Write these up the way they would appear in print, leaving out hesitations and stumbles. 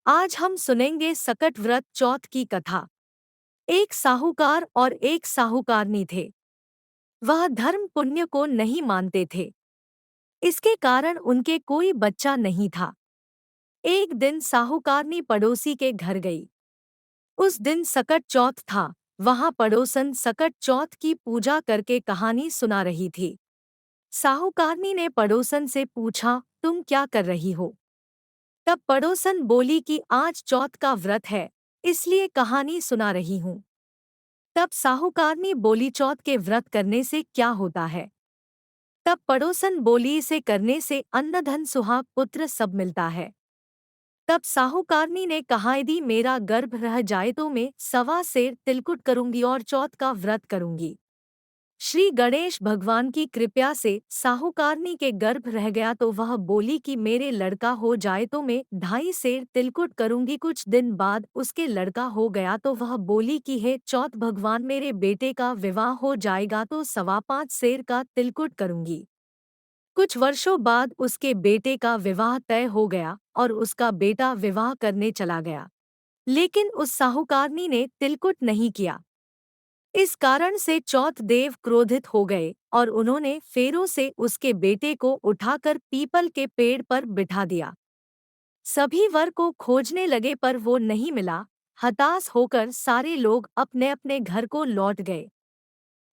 आज हम सुनेंगे सकट व्रत चौथ की कथा। एक साहूकार और एक साहूकारनी थे। वह धर्म पुण्य को नहीं मानते थे। इसके कारण उनके कोई बच्चा नहीं था। एक दिन साहूकारनी पड़ोसी के घर गई। उस दिन सकट चौथ था। वहां पड़ोसन सकट चौथ की पूजा करके कहानी सुना रही थी। साहूकारनी ने पड़ोसन से पूछा, तुम क्या कर रही हो? तब पड़ोसन बोली कि आज चौथ का व्रत है, इसलिए कहानी सुना रही हूँ। तब साहूकारनी बोली, चौथ के व्रत करने से क्या होता है? तब पड़ोसन बोली, इसे करने से अन्न धन सुहाग पुत्र सब मिलता है। तब साहूकारनी ने कहा, यदि मेरा गर्भ रह जाए तो मैं 1.25 सेर तिलकुट करूंगी और चौथ का व्रत करूंगी। श्री गणेश भगवान की कृपा से साहूकारनी के गर्भ रह गया तो वह बोली कि मेरे लड़का हो जाए तो मैं 2.5 सेर तिलकुट करूंगी। कुछ दिन बाद उसके लड़का हो गया तो वह बोली कि हे चौथ भगवान, मेरे बेटे का विवाह हो जाएगा तो 5.25 सेर का तिलकुट करूंगी। कुछ वर्षों बाद उसके बेटे का विवाह तय हो गया और उसका बेटा विवाह करने चला गया, लेकिन उस साहूकारनी ने तिलकुट नहीं किया। इस कारण से चौथ देव क्रोधित हो गए और उन्होंने फेरों से उसके बेटे को उठाकर पीपल के पेड़ पर बिठा दिया। सभी वर को खोजने लगे पर वो नहीं मिला। हताश होकर सारे लोग अपने अपने घर को लौट गए।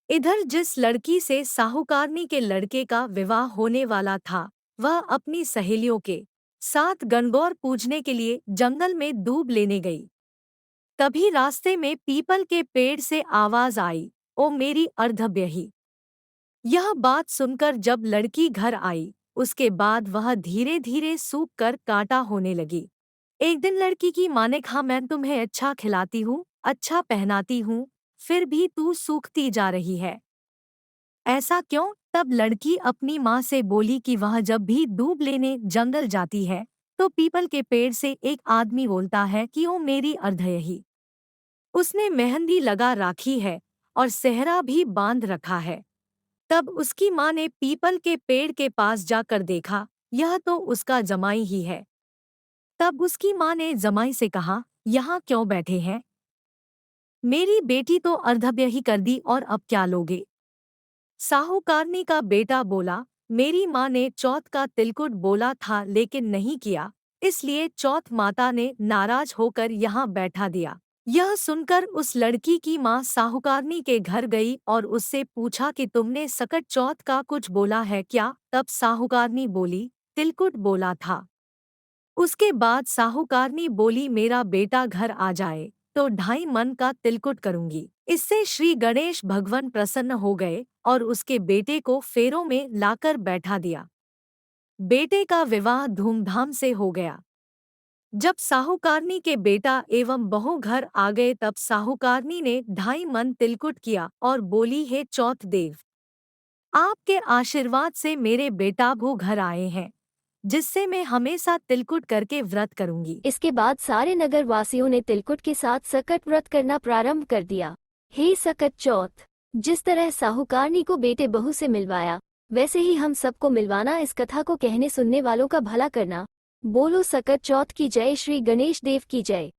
इधर जिस लड़की से साहूकारनी के लड़के का विवाह होने वाला था, वह अपनी सहेलियों के साथ गणगौर पूजने के लिए जंगल में दूब लेने गई। तभी रास्ते में पीपल के पेड़ से आवाज आई, ओ मेरी अर्धब्यही। यह बात सुनकर जब लड़की घर आई, उसके बाद वह धीरे धीरे सूख कर कांटा होने लगी। एक दिन लड़की की माँ ने कहा, मैं तुम्हें अच्छा खिलाती हूँ, अच्छा पहनाती हूँ, फिर भी तू सूखती जा रही है, ऐसा क्यों? तब लड़की अपनी माँ से बोली कि वह जब भी दूब लेने जंगल जाती है तो पीपल के पेड़ से एक आदमी बोलता है कि ओ मेरी अर्धयही। उसने मेहंदी लगा राखी है और सेहरा भी बांध रखा है। तब उसकी माँ ने पीपल के पेड़ के पास जाकर देखा, यह तो उसका जमाई ही है। तब उसकी माँ ने जमाई से कहा, यहाँ क्यों बैठे हैं? मेरी बेटी तो अर्धव्यही कर दी और अब क्या लोगे? साहूकारनी का बेटा बोला, मेरी माँ ने चौथ का तिलकुट बोला था लेकिन नहीं किया, इसलिए चौथ माता ने नाराज होकर यहाँ बैठा दिया। यह सुनकर उस लड़की की माँ साहूकारनी के घर गई और उससे पूछा कि तुमने सकट चौथ का कुछ बोला है क्या? तब साहूकारनी बोली, तिलकुट बोला था। उसके बाद साहूकारनी बोली, मेरा बेटा घर आ जाए तो 2.5 मन का तिलकुट करूंगी। इससे श्री गणेश भगवान प्रसन्न हो गए और उसके बेटे को फेरों में लाकर बैठा दिया। बेटे का विवाह धूमधाम से हो गया। जब साहूकारनी के बेटा एवं बहू घर आ गए तब साहूकारनी ने 2.5 मन तिलकुट किया और बोली, हे चौथ देव, आपके आशीर्वाद से मेरे बेटा भू घर आए हैं, जिससे मैं हमेशा तिलकुट करके व्रत करूंगी। इसके बाद सारे नगर वासियों ने तिलकुट के साथ सकट व्रत करना प्रारंभ कर दिया। हे सकट चौथ, जिस तरह साहूकारनी को बेटे बहू से मिलवाया, वैसे ही हम सबको मिलवाना। इस कथा को कहने सुनने वालों का भला करना। बोलो सकट चौथ की जय, श्री गणेश देव की जय।